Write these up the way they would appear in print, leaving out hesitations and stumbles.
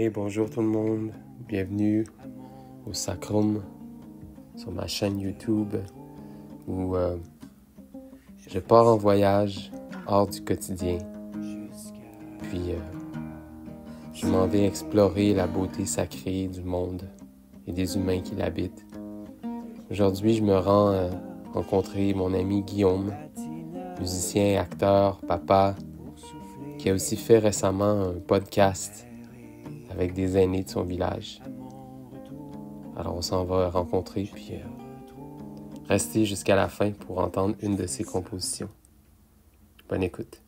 Hey, bonjour tout le monde. Bienvenue au Sacrum sur ma chaîne YouTube où je pars en voyage hors du quotidien. Puis je m'en vais explorer la beauté sacrée du monde et des humains qui l'habitent. Aujourd'hui, je me rends rencontrer mon ami Guillaume, musicien, acteur, papa, qui a aussi fait récemment un podcast avec des aînés de son village. Alors on s'en va rencontrer, puis rester jusqu'à la fin pour entendre une de ses compositions. Bonne écoute.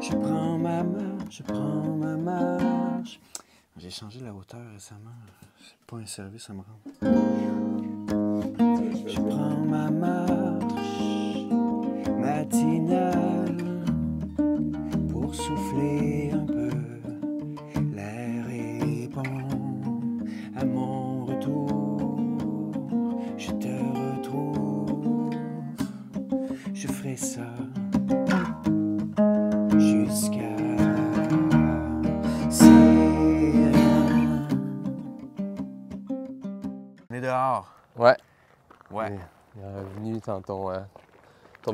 Je prends ma marche. J'ai changé la hauteur récemment. C'est pas un service à me rendre. Je prends ma marche matinale pour souffler un peu. L'air est bon à mon retour. Je te retrouve. Je ferai ça jusqu'à On est dehors. Ouais. Ouais. Il est revenu dans ton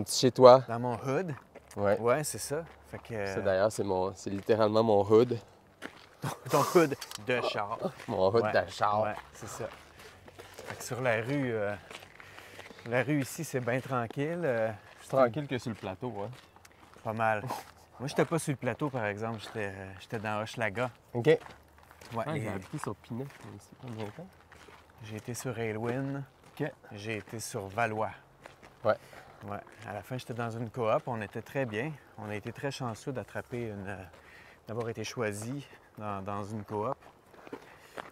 petit chez-toi. Dans mon hood. Ouais. Ouais, c'est ça. Fait que. Ça d'ailleurs, c'est littéralement mon hood. Ton hood de char. Mon hood Ouais. de char. Ouais, c'est ça. Fait que sur la rue ici, c'est bien tranquille. Plus tranquille que sur le plateau, hein. Pas mal. Moi, j'étais pas sur le plateau, par exemple. J'étais dans Hochelaga. OK. Ouais, J'ai habité sur Pinot aussi combien de temps? j'ai été sur Aylwin. OK. J'ai été sur Valois. Ouais. Ouais. À la fin, j'étais dans une coop. On était très bien. On a été très chanceux d'avoir été choisi dans une coop.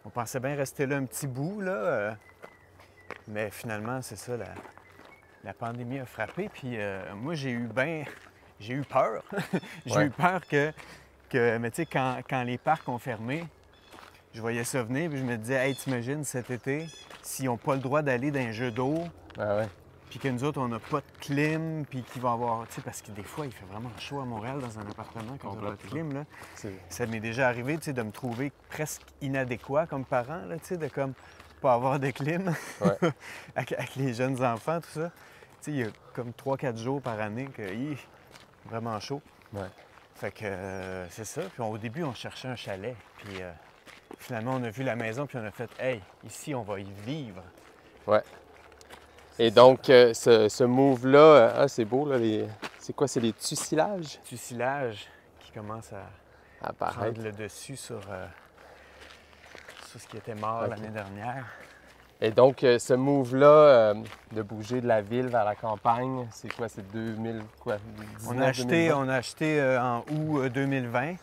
On pensait bien rester là un petit bout, là. Mais finalement, c'est ça, la pandémie a frappé. Puis moi, j'ai eu peur. J'ai Ouais. eu peur mais tu sais, quand les parcs ont fermé, je voyais ça venir, puis je me disais, hey, t'imagines cet été, s'ils n'ont pas le droit d'aller dans un jeu d'eau, Ah ouais. puis que nous autres, on n'a pas de clim, puis qu'il va y avoir, tu sais, parce que des fois, il fait vraiment chaud à Montréal dans un appartement quand on n'a pas de clim, là. Ça m'est déjà arrivé, tu sais, de me trouver presque inadéquat comme parent, là, tu sais, de comme pas avoir de clim Ouais. avec les jeunes enfants, tout ça. Tu sais, il y a comme 3-4 jours par année que, vraiment chaud. Ouais. Fait que c'est ça. Puis au début, on cherchait un chalet. Puis finalement, on a vu la maison, puis on a fait, hey, ici, on va y vivre. Ouais. Et donc, ce move-là, c'est beau, là. C'est quoi? C'est les tussilages? Tusilage qui commence à Apparaître. prendre le dessus sur ce qui était mort Ok. l'année dernière. Et donc, ce move-là, de bouger de la ville vers la campagne, c'est quoi? C'est 2019, On a acheté 2020? en août 2020,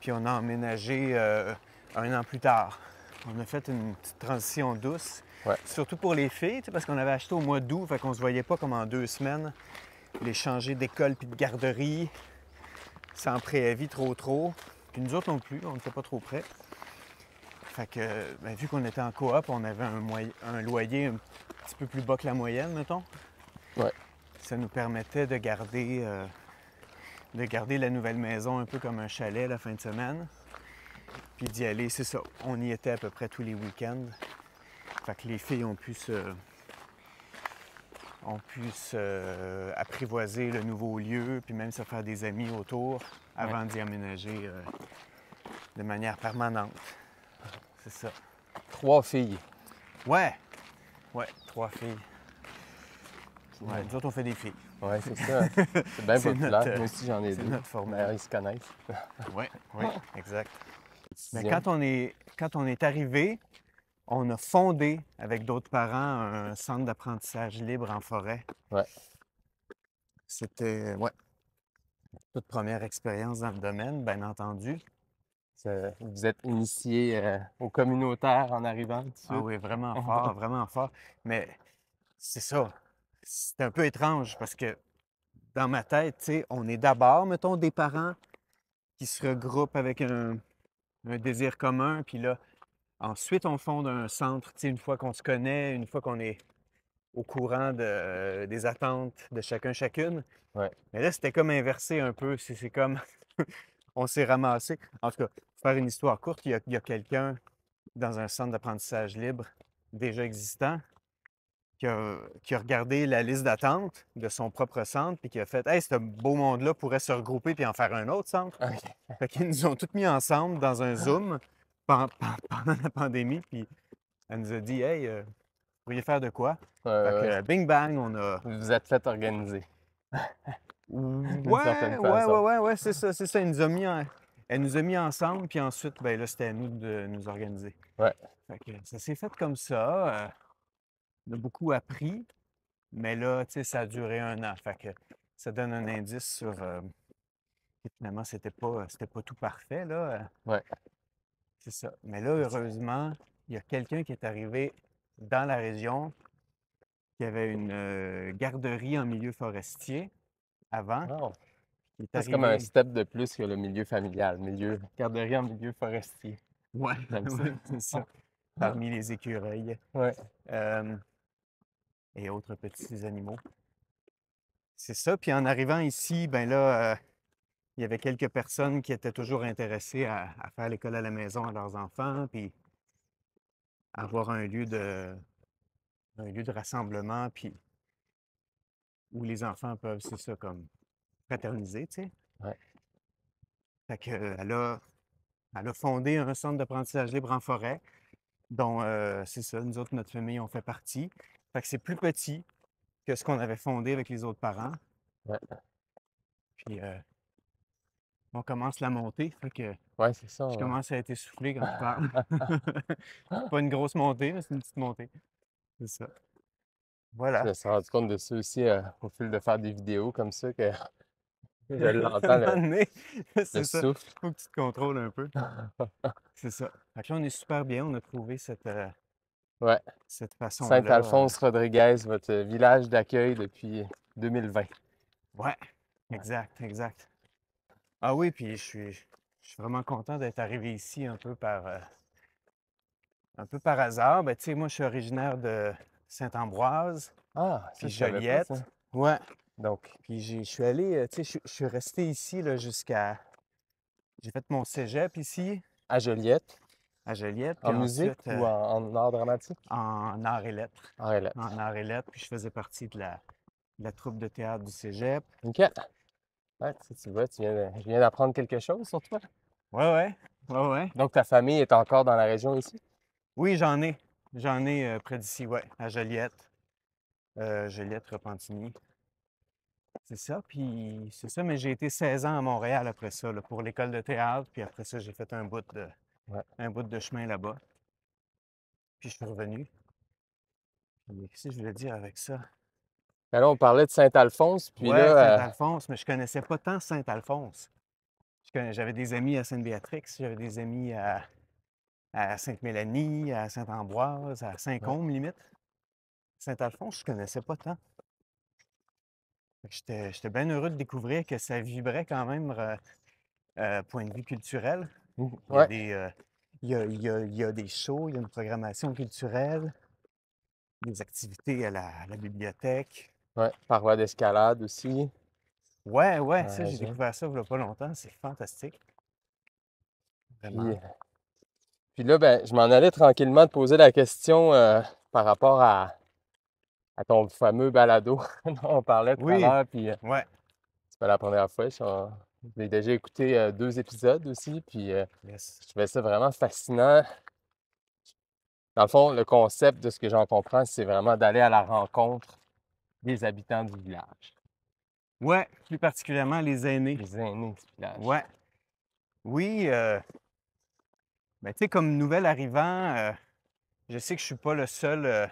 puis on a emménagé un an plus tard. On a fait une petite transition douce, Ouais. surtout pour les filles, tu sais, parce qu'on avait acheté au mois d'août, fait qu'on se voyait pas comme en 2 semaines les changer d'école puis de garderie sans préavis trop. Puis nous autres non plus, on n'était pas trop prêts. Fait que, vu qu'on était en coop, on avait un loyer un petit peu plus bas que la moyenne, mettons. Ouais. Ça nous permettait de garder la nouvelle maison un peu comme un chalet la fin de semaine. Puis d'y aller, c'est ça. On y était à peu près tous les week-ends. Fait que les filles ont pu apprivoiser le nouveau lieu, puis même se faire des amis autour avant d'y aménager de manière permanente. C'est ça. 3 filles. Ouais, 3 filles. Ouais, nous autres, on fait des filles. Ouais, c'est ça. C'est bien C'est populaire. notre, Moi aussi, j'en ai c'est 2. notre formule. D'ailleurs, ils se connaissent. Oui, exact. Mais Quotidien. quand on est arrivé, on a fondé avec d'autres parents un centre d'apprentissage libre en forêt. Ouais. C'était, toute première expérience dans le domaine, bien entendu. Vous êtes initié au communautaire en arrivant tout de suite. Ah oui, vraiment fort. Mais c'est ça. C'est un peu étrange parce que dans ma tête, tu sais, on est d'abord, mettons, des parents qui se regroupent avec un désir commun, puis là, ensuite, on fonde un centre, tu sais, une fois qu'on se connaît, une fois qu'on est au courant des attentes de chacune. Ouais. Mais là, c'était comme inversé un peu. C'est comme on s'est ramassé. En tout cas, pour faire une histoire courte, il y a quelqu'un dans un centre d'apprentissage libre déjà existant qui a regardé la liste d'attente de son propre centre puis qui a fait Hey, ce beau monde-là pourrait se regrouper puis en faire un autre centre. OK. Fait qu'ils nous ont tous mis ensemble dans un Zoom pendant la pandémie. Puis elle nous a dit Hey, vous pourriez faire de quoi? Ouais, Fait ouais. que bing bang, on a. Vous vous êtes fait organiser d'une Ouais, certaine ouais, façon. ouais, c'est ça, c'est ça. Elle nous a mis ensemble, puis ensuite, ben là, c'était à nous de nous organiser. Ouais. Fait que ça s'est fait comme ça. On a beaucoup appris, mais là, tu sais, ça a duré 1 an. Fait que ça donne un indice sur que finalement, c'était pas tout parfait, là. Ouais. C'est ça. Mais là, heureusement, il y a quelqu'un qui est arrivé dans la région qui avait une garderie en milieu forestier avant. Wow. Il est Ça, c'est comme un arrivé. step de plus que le milieu familial, garderie en milieu forestier. Ouais, J'aime ça. ouais, c'est ça. Parmi les écureuils Ouais. euh, et autres petits animaux. C'est ça. Puis en arrivant ici, ben là, il y avait quelques personnes qui étaient toujours intéressées à faire l'école à la maison à leurs enfants, puis avoir un lieu de rassemblement, puis où les enfants peuvent, c'est ça, comme fraterniser, tu sais. Ouais. Fait que, elle a fondé un centre d'apprentissage libre en forêt, dont, c'est ça, nous autres, notre famille, on fait partie. Fait que c'est plus petit que ce qu'on avait fondé avec les autres parents. Ouais. Puis, on commence la montée, fait que Ouais, c'est ça. je Ouais. commence à être essoufflé quand je parle. C'est pas une grosse montée, mais c'est une petite montée. C'est ça. Je Voilà. me suis rendu compte de ça aussi au fil de faire des vidéos comme ça que je À un l'entends, moment donné, le c'est ça. souffle. Faut que tu te contrôles un peu. C'est ça. Fait que là, on est super bien. On a trouvé Ouais. cette façon-là. Saint-Alphonse-Rodriguez, votre village d'accueil depuis 2020. Ouais, exact, exact. Ah oui, puis je suis vraiment content d'être arrivé ici un peu par hasard. Ben, tu sais, moi, je suis originaire de Saint-Ambroise, Ah, ça, puis je savais pas ça. Joliette. Ouais. Donc, Puis je suis allé, tu sais, je suis resté ici là, jusqu'à. J'ai fait mon cégep ici, à Joliette, à Joliette, puis en musique ensuite ou en art dramatique? en arts et lettres. En relais. En arts et lettres, puis je faisais partie de la troupe de théâtre du cégep. OK. Ouais, tu vois, je viens d'apprendre quelque chose sur toi. Ouais, ouais, ouais, ouais. Donc, ta famille est encore dans la région ici? Oui, j'en ai. J'en ai près d'ici, ouais, à Joliette. Joliette, Repentigny. C'est ça, puis c'est ça, mais j'ai été 16 ans à Montréal après ça, là, pour l'école de théâtre, puis après ça, j'ai fait Ouais. un bout de chemin là-bas. Puis je suis revenu. Mais qu'est-ce que je voulais dire avec ça? Ben là, on parlait de Saint-Alphonse, puis Ouais, là, Saint-Alphonse, mais je connaissais pas tant Saint-Alphonse. J'avais des amis à Sainte-Béatrix, j'avais des amis à Sainte-Mélanie, à Saint-Ambroise, à ouais. Saint-Côme, limite. Saint-Alphonse, je connaissais pas tant. Fait que j'étais bien heureux de découvrir que ça vibrait quand même, point de vue culturel. Il y a Ouais, des, il y a des shows, il y a une programmation culturelle, des activités à la bibliothèque. ouais. Paroi d'escalade aussi, Ouais, ouais, dans la ça, j'ai région. découvert ça il y a pas longtemps. C'est fantastique, Puis, vraiment. puis là, ben, je m'en allais tranquillement te poser la question par rapport à ton fameux balado dont on parlait tout à Oui, l'heure, puis ouais, c'est pas la première fois. J'ai déjà écouté 2 épisodes aussi, puis yes. je trouvais ça vraiment fascinant. Dans le fond, le concept de ce que j'en comprends, c'est vraiment d'aller à la rencontre des habitants du village, Ouais, plus particulièrement les aînés. les aînés du village. Ouais, oui, ben, tu sais, comme nouvel arrivant, je sais que je suis pas le seul,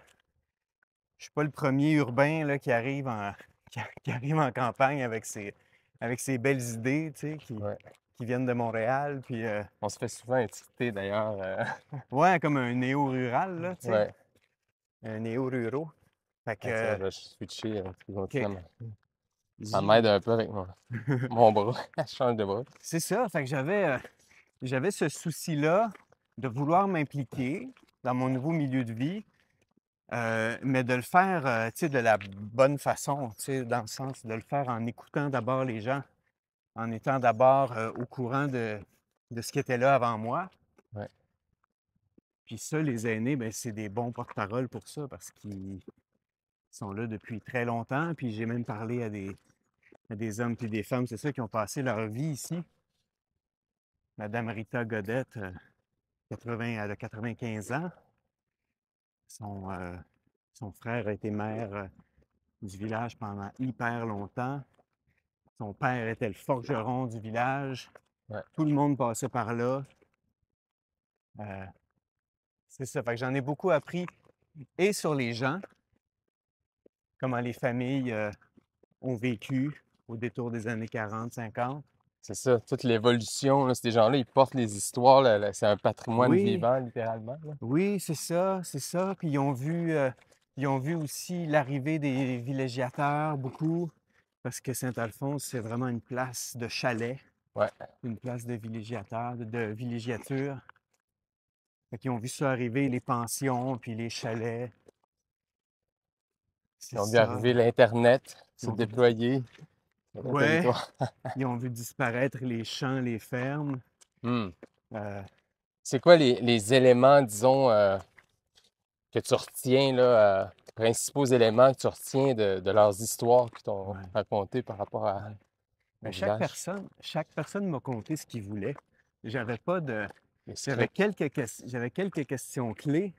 je suis pas le premier urbain là, qui arrive qui arrive en campagne avec ses belles idées, tu sais, Ouais. qui viennent de Montréal, puis On se fait souvent étiqueter d'ailleurs. ouais, comme un néo-rural, là, tu sais, Ouais. un néo-ruraux. Fait Ah, tiens, que, je vais switcher puis OK, continuer. Ça j- m'aide un peu avec mon bras. Je change de bras. c'est ça, fait que j'avais ce souci-là de vouloir m'impliquer dans mon nouveau milieu de vie, Mais de le faire, tu sais, de la bonne façon, tu sais, dans le sens de le faire en écoutant d'abord les gens, en étant d'abord, au courant de ce qui était là avant moi. Ouais. Puis ça, les aînés, ben c'est des bons porte-parole pour ça parce qu'ils sont là depuis très longtemps. Puis j'ai même parlé à des hommes et des femmes, c'est ça, qui ont passé leur vie ici. Madame Rita Godette, 80, elle a 95 ans. Son, euh, Son frère a été maire du village pendant hyper longtemps. Son père était le forgeron du village. Ouais. Tout le monde passait par là. Euh, c'est ça. Fait que j'en ai beaucoup appris et sur les gens, comment les familles ont vécu au détour des années 40, 50. C'est ça, toute l'évolution, là, ces gens-là, ils portent les histoires, c'est un patrimoine Oui, vivant, littéralement, là. oui, c'est ça, c'est ça. Puis ils ont vu aussi l'arrivée des villégiateurs, beaucoup, parce que Saint-Alphonse, c'est vraiment une place de chalet, Ouais. une place de villégiateurs, de villégiature. Fait qu'ils ont vu ça arriver, les pensions, puis les chalets. C'est Ils ont vu ça. arriver l'Internet, Ils se ont vu, déployer sur le ouais, territoire. ils ont vu disparaître les champs, les fermes. Hmm. Euh, C'est quoi les éléments, disons, que tu retiens, là, principaux éléments que tu retiens de leurs histoires qui t'ont ouais, raconté par rapport ouais. au Mais village? chaque personne m'a conté ce qu'il voulait. J'avais pas de. Les scripts. J'avais quelques questions clés,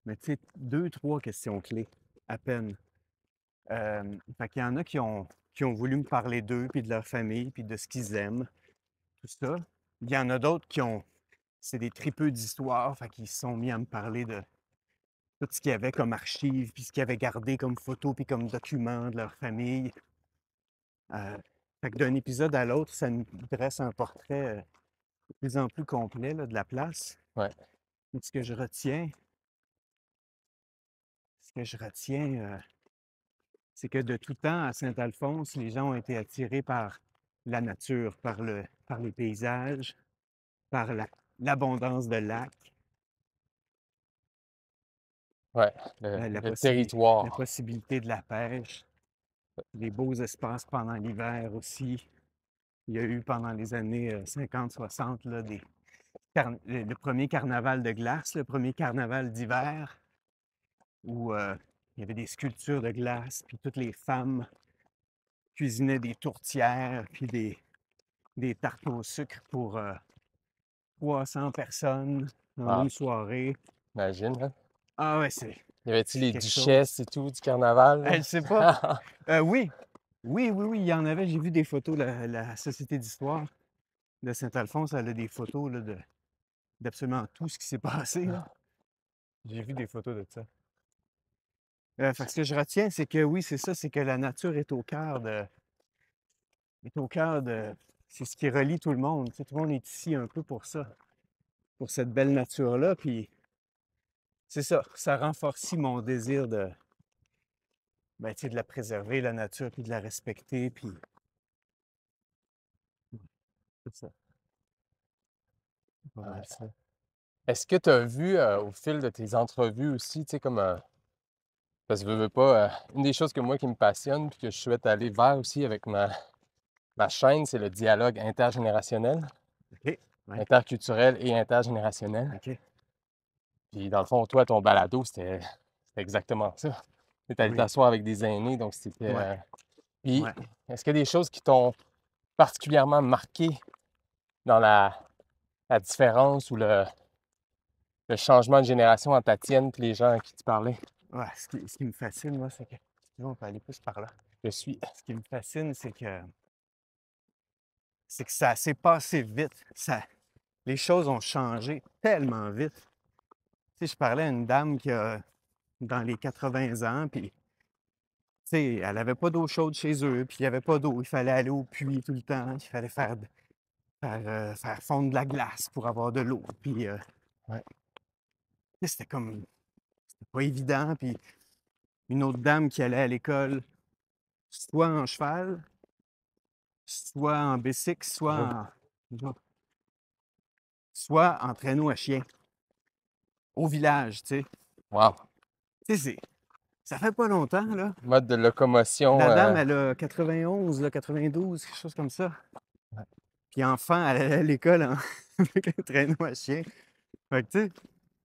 mais tu sais, deux, trois questions clés, à peine. Fait qu'il y en a qui ont voulu me parler d'eux, puis de leur famille, puis de ce qu'ils aiment, tout ça. Il y en a d'autres qui ont. C'est des tripeux d'histoire, fait qu'ils se sont mis à me parler de tout ce qu'il y avait comme archives, puis ce qu'ils avaient gardé comme photos, puis comme documents de leur famille. Fait que d'un épisode à l'autre, ça nous dresse un portrait de plus en plus complet là, de la place. Ouais. Mais ce que je retiens, c'est que de tout temps, à Saint-Alphonse, les gens ont été attirés par la nature, par les paysages, par l'abondance de lacs, Ouais. la, Le la territoire. possibilité de la pêche, les beaux espaces pendant l'hiver aussi. Il y a eu pendant les années 50-60 là, le premier carnaval de glace, le premier carnaval d'hiver, où il y avait des sculptures de glace, puis toutes les femmes cuisinaient des tourtières, puis des tartes au sucre pour 300 personnes dans Ah, une soirée. imagine, hein? Ah ouais, Y avait-tu c'est les quelque chose. duchesses et tout du carnaval, Je sais pas. là? Oui, oui, il y en avait. J'ai vu des photos. La Société d'histoire de Saint-Alphonse, elle a des photos là, d'absolument tout ce qui s'est passé, là. J'ai vu des photos de ça. Fait que ce que je retiens, c'est que oui, c'est ça, c'est que la nature est au cœur de. C'est ce qui relie tout le monde. Tu sais, tout le monde est ici un peu pour ça, pour cette belle nature-là. Puis c'est ça, ça renforcit mon désir de, ben, tu sais, de la préserver, la nature, puis de la respecter. Puis c'est ça, c'est pas mal Ouais. ça. Est-ce que tu as vu au fil de tes entrevues aussi, tu sais, comme parce que veux pas, une des choses que moi qui me passionne puis que je souhaite aller vers aussi avec ma chaîne, c'est le dialogue intergénérationnel, OK, ouais, interculturel et intergénérationnel. OK, Puis dans le fond, toi, ton balado, c'était exactement ça. Tu allé oui, t'asseoir avec des aînés, donc c'était. ouais, Puis ouais. est-ce qu'il y a des choses qui t'ont particulièrement marqué dans la différence ou le changement de génération entre la tienne et les gens à qui tu parlais? Ouais, ce qui me fascine, moi, c'est que. Excuse-moi, on peut aller plus par là. Je suis. Ce qui me fascine, c'est que ça s'est passé vite. Les choses ont changé tellement vite. Tu sais, je parlais à une dame qui a dans les 80 ans, puis tu sais, elle avait pas d'eau chaude chez eux, puis il y avait pas d'eau. Il fallait aller au puits tout le temps. Il fallait faire fondre de la glace pour avoir de l'eau. Puis Ouais. tu sais, c'était pas évident. Puis une autre dame qui allait à l'école, soit en cheval, soit en bicycle, Mhm. soit en traîneau à chien, au village, tu sais. Wow. Tu sais, ça fait pas longtemps, là. Mode de locomotion. La dame, elle a 91, là, 92, quelque chose comme ça. Puis enfant, elle allait à l'école avec un traîneau à chien. Fait que, tu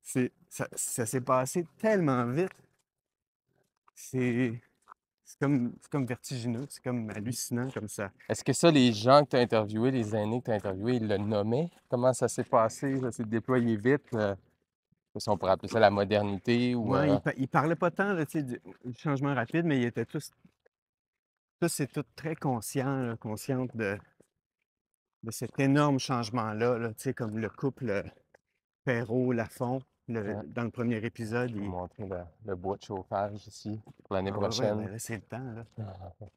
sais, ça s'est passé tellement vite. C'est c'est comme vertigineux, c'est comme hallucinant comme ça. Est-ce que ça, les gens que tu as interviewés, les aînés que tu as interviewés, ils le nommaient? Comment ça s'est passé? Ça s'est déployé vite? Si on pourrait appeler ça la modernité ou... Ouais, ils parlaient pas tant là, tu sais, du changement rapide, mais ils étaient tous et toutes très conscients, là, conscientes de cet énorme changement-là, là, tu sais, comme le couple Perrault-Lafont, Ouais, dans le premier épisode. pour montrer le bois de chauffage ici pour l'année Ah ouais, ouais, prochaine. ben là, c'est le temps, là.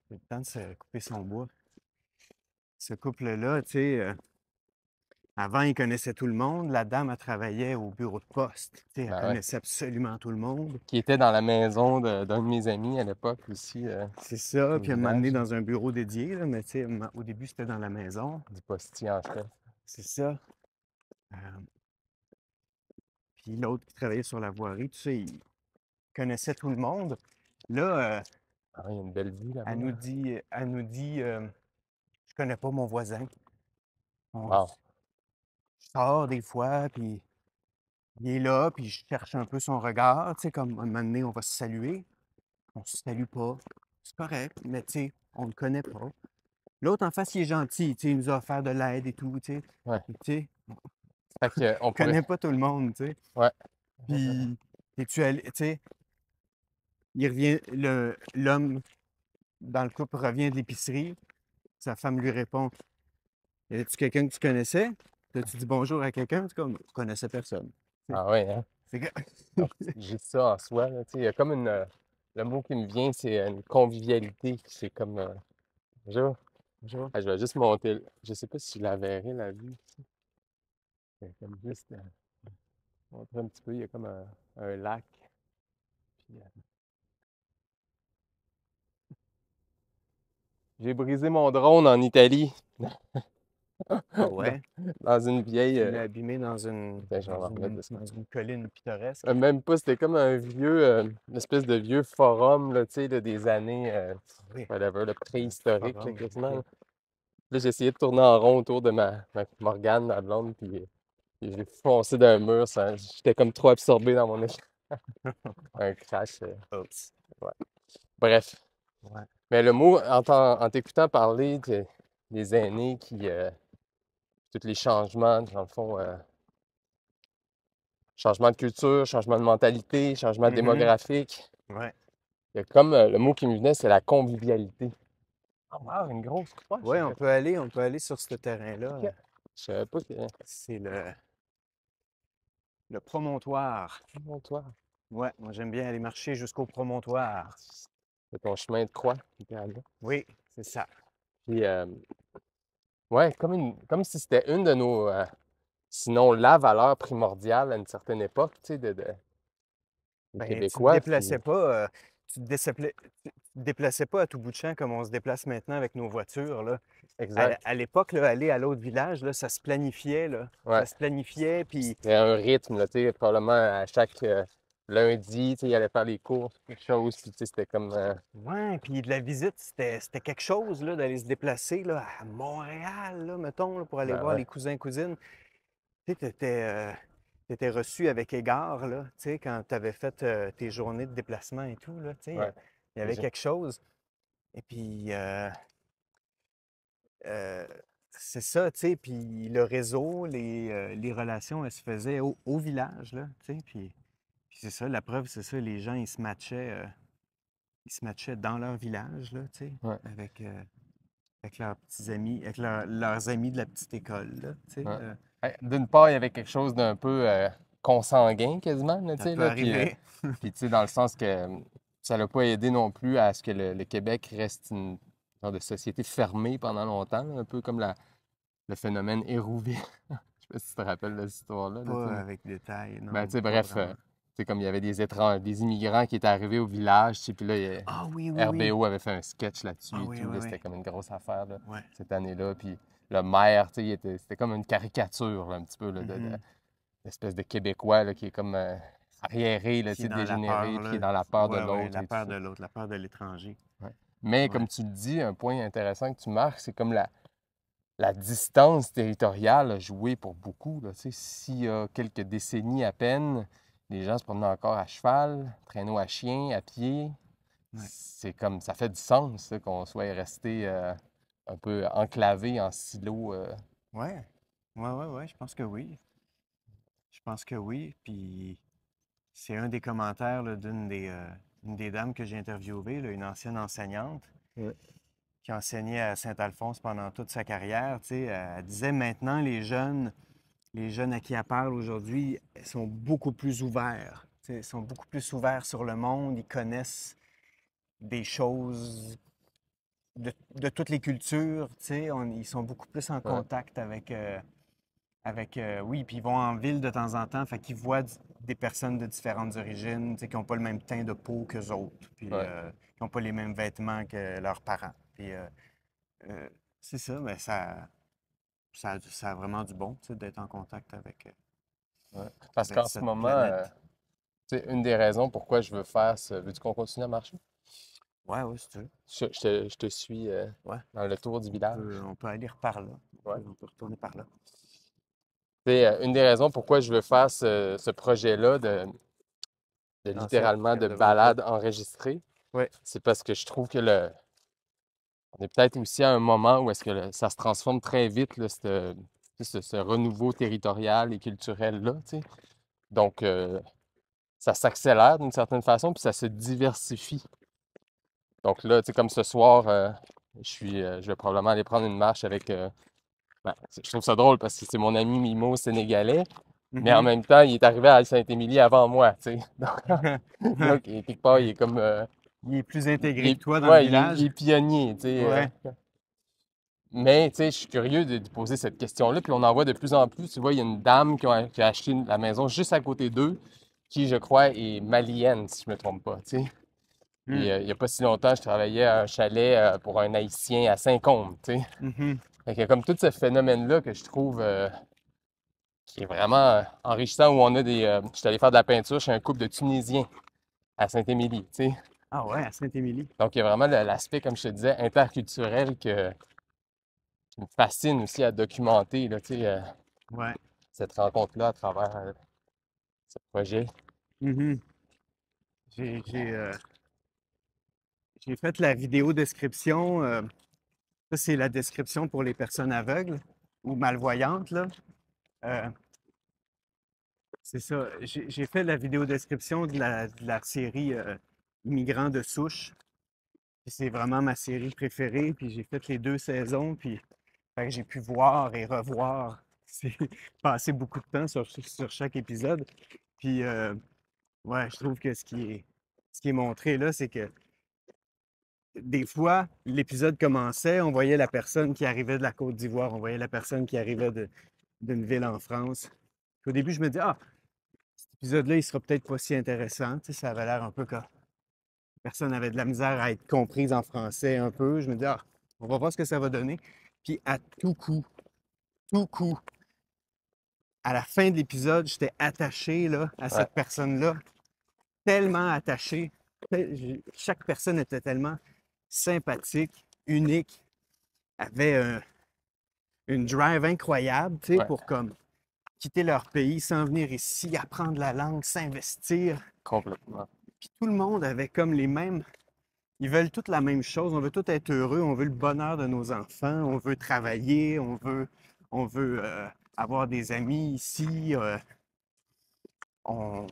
C'est le temps de se couper son bois. Ce couple-là, tu sais, avant, il connaissait tout le monde. La dame, elle travaillait au bureau de poste. Tu sais, elle Ben ouais. connaissait absolument tout le monde. Qui était dans la maison d'un de mes amis à l'époque aussi, C'est ça. au Puis elle m'a amené village, dans un bureau dédié, là, mais tu sais, au début, c'était dans la maison. du postier en chef. C'est ça. Euh, Puis l'autre qui travaillait sur la voirie, tu sais, il connaissait tout le monde. Là, Ah, il y a une belle vue là-bas. elle nous dit, je connais pas mon voisin. On Wow. sort des fois, puis il est là, puis je cherche un peu son regard. Tu sais, comme à un moment donné, on va se saluer. On se salue pas. C'est correct, mais tu sais, on le connaît pas. L'autre en face, il est gentil, tu sais, il nous a offert de l'aide et tout, tu sais. Ouais. Tu sais, Fait que, on on pourrait... connaît pas tout le monde, tu sais. Ouais. Puis, es-tu allé, tu sais, il revient, l'homme dans le couple revient de l'épicerie, sa femme lui répond, y avait-tu quelqu'un que tu connaissais? T'as-tu dit bonjour à quelqu'un? C'est comme, je connaissais personne. Tu sais, Ah ouais, hein? c'est que... Donc, j'ai ça en soi, là, tu sais, il y a comme une... le mot qui me vient, c'est une convivialité. C'est comme... bonjour. Bonjour. Ah, je vais juste monter. Je sais pas si je la verrai, la vue. Ici. C'est comme juste... montrer un petit peu, il y a comme un lac. Puis, j'ai brisé mon drone en Italie, Ah dans, ouais? dans une vieille... Tu l'as abîmé dans une, ben, je vais en remettre de ce dans côté. une colline pittoresque. Même pas, c'était comme un vieux... une espèce de vieux forum, là, tu sais, là, des années... Oui, whatever, le préhistorique, là, forum, quasiment. ok. Là, j'ai essayé de tourner en rond autour de ma Morgane, ma blonde, puis j'ai foncé d'un mur. J'étais comme trop absorbé dans mon écran. Un crash. Oups. Ouais. Bref. Ouais. Mais le mot, en t'écoutant parler des aînés qui... tous les changements, dans le fond, changement de culture, changement de mentalité, changement Mhm. démographique. Ouais. Il y a comme le mot qui me venait, c'est la convivialité. Oh, wow, une grosse croix. Ouais, on peut aller sur ce terrain-là. Je savais pas que... C'est le promontoire. Oh, toi, Ouais, moi j'aime bien aller marcher jusqu'au promontoire. c'est ton chemin de croix, littéralement. Oui, c'est ça. Puis, ouais, comme si c'était une de nos, sinon la valeur primordiale à une certaine époque, tu sais, des Ben, Québécois. Puis, tu te déplaçais pas à tout bout de champ comme on se déplace maintenant avec nos voitures, là. exact. À l'époque, là, aller à l'autre village, là, ça se planifiait, là. Ouais. Ça se planifiait, puis C'était un rythme, là, tu sais, probablement à chaque lundi, tu sais, il allait faire les courses, quelque chose, puis tu sais, c'était comme... ouais, puis de la visite, c'était quelque chose, là, d'aller se déplacer, là, à Montréal, là, mettons, là, pour aller ben voir ouais, les cousins-cousines. Tu sais, t'étais reçu avec égard, là, tu sais, quand tu avais fait tes journées de déplacement et tout, là, tu sais, ouais. il y avait quelque chose. Et puis, euh, c'est ça, tu sais, puis le réseau, les relations, elles se faisaient au village, là, tu sais, puis c'est ça, la preuve, c'est ça, les gens, ils se matchaient dans leur village, là, tu sais, Ouais, avec leurs petits amis, avec leurs amis de la petite école, là, tu sais. ouais. D'une part, il y avait quelque chose d'un peu consanguin quasiment, là, tu Ça sais, peut là, puis, arriver. puis tu sais, dans le sens que ça l'a pas aidé non plus à ce que le Québec reste une genre de société fermée pendant longtemps, là, un peu comme le phénomène Hérouville. Je sais pas si tu te rappelles de cette histoire-là, là, tu sais, Pas mais... avec détail, Ben, tu non, sais, pas bref, vraiment. tu sais, comme il y avait des immigrants qui étaient arrivés au village, tu sais, puis là, Ah oui, oui, oui. RBO avait fait un sketch là-dessus Ah et oui, tout, oui, là, oui. c'était comme une grosse affaire, là, Ouais. cette année-là, puis le maire, tu sais, c'était comme une caricature, là, un petit peu, là, Mhm. l'espèce de Québécois, là, qui est comme arriéré, là, qui est dans la dégénéré, peur, puis qui est là. dans la peur de Ouais, ouais, l'autre la et tout peur ça. de l'autre, la peur de l'étranger. Ouais. Mais Ouais. comme tu le dis, un point intéressant que tu marques, c'est comme la distance territoriale a joué pour beaucoup. Là. Tu sais, s'il y a quelques décennies à peine, les gens se promenaient encore à cheval, traîneau à chien, à pied. Ouais. C'est comme ça fait du sens là, qu'on soit resté un peu enclavé en silo. Ouais. Ouais, je pense que oui. Je pense que oui. Puis c'est un des commentaires là, une des dames que j'ai interviewées, là, une ancienne enseignante Ouais. qui enseignait à Saint-Alphonse pendant toute sa carrière. Tu sais, elle disait maintenant, les jeunes à qui elle parle aujourd'hui sont beaucoup plus ouverts. Tu sais, ils sont beaucoup plus ouverts sur le monde. Ils connaissent des choses de toutes les cultures. Tu sais, ils sont beaucoup plus en Ouais. contact oui, puis ils vont en ville de temps en temps, fait qu'ils voient des personnes de différentes origines, tu sais, qui n'ont pas le même teint de peau qu'eux autres, puis Ouais. qui n'ont pas les mêmes vêtements que leurs parents. Puis euh, c'est ça, mais ça a vraiment du bon, tu sais, d'être en contact Ouais. Parce avec qu'en ce cette moment, planète. tu sais, une des raisons pourquoi je veux faire ça, veux-tu qu'on continue à marcher? Ouais, ouais, si tu veux. Je te suis Ouais, dans le tour du village. on peut aller par là. Ouais. On peut retourner par là. C'est une des raisons pourquoi je veux faire ce projet-là de Dans cette littéralement de cadre-là. balade enregistrée. Ouais. C'est parce que je trouve que on est peut-être aussi à un moment où est-ce que ça se transforme très vite, là, ce renouveau territorial et culturel-là, tu sais. Donc, ça s'accélère d'une certaine façon, puis ça se diversifie. Donc là, tu sais, comme ce soir, je vais probablement aller prendre une marche avec... je trouve ça drôle parce que c'est mon ami Mimo sénégalais, mais en Mhm. même temps, il est arrivé à Saint-Émilie avant moi, tu sais. Donc, quelque part, il est comme... Il est plus intégré que toi dans le ouais, il village. est pionnier, tu sais. Ouais. Mais, tu sais, je suis curieux de poser cette question-là, puis on en voit de plus en plus. Tu vois, il y a une dame qui a acheté la maison juste à côté d'eux, qui, je crois, est malienne, si je ne me trompe pas, tu sais. Hmm. Puis, il n'y a pas si longtemps, je travaillais à un chalet pour un Haïtien à Saint-Côme, tu sais. Mhm. Fait qu'il y a comme tout ce phénomène-là que je trouve qui est vraiment enrichissant, où on a je suis allé faire de la peinture chez un couple de Tunisiens à Saint-Émilie, tu sais. Ah ouais, à Saint-Émilie. Donc, il y a vraiment l'aspect, comme je te disais, interculturel qui me fascine aussi à documenter, là, tu sais, Ouais. cette rencontre-là à travers ce projet. Mhm. J'ai, j'ai, euh, j'ai fait la vidéo description. Ça, c'est la description pour les personnes aveugles ou malvoyantes, là. Euh, c'est ça. J'ai fait la vidéo description de la série Immigrants de souche. Puis c'est vraiment ma série préférée. Puis j'ai fait les deux saisons. Puis fait que j'ai pu voir et revoir. C'est passer beaucoup de temps sur chaque épisode. Puis ouais, je trouve que ce qui est montré là, c'est que des fois, l'épisode commençait, on voyait la personne qui arrivait de la Côte d'Ivoire, on voyait la personne qui arrivait d'une ville en France. Puis au début, je me dis, ah, cet épisode-là, il sera peut-être pas si intéressant. Tu sais, ça avait l'air un peu comme personne avait de la misère à être comprise en français un peu. Je me dis, ah, on va voir ce que ça va donner. Puis à tout coup, à la fin de l'épisode, j'étais attaché là, à Ouais, cette personne-là, tellement attaché. Chaque personne était tellement sympathique, unique, avait une drive incroyable, tu sais, ouais, pour comme quitter leur pays, s'en venir ici, apprendre la langue, s'investir. complètement. Puis tout le monde avait comme les mêmes. Ils veulent toutes la même chose. On veut tous être heureux. On veut le bonheur de nos enfants. On veut travailler. On veut avoir des amis ici. On,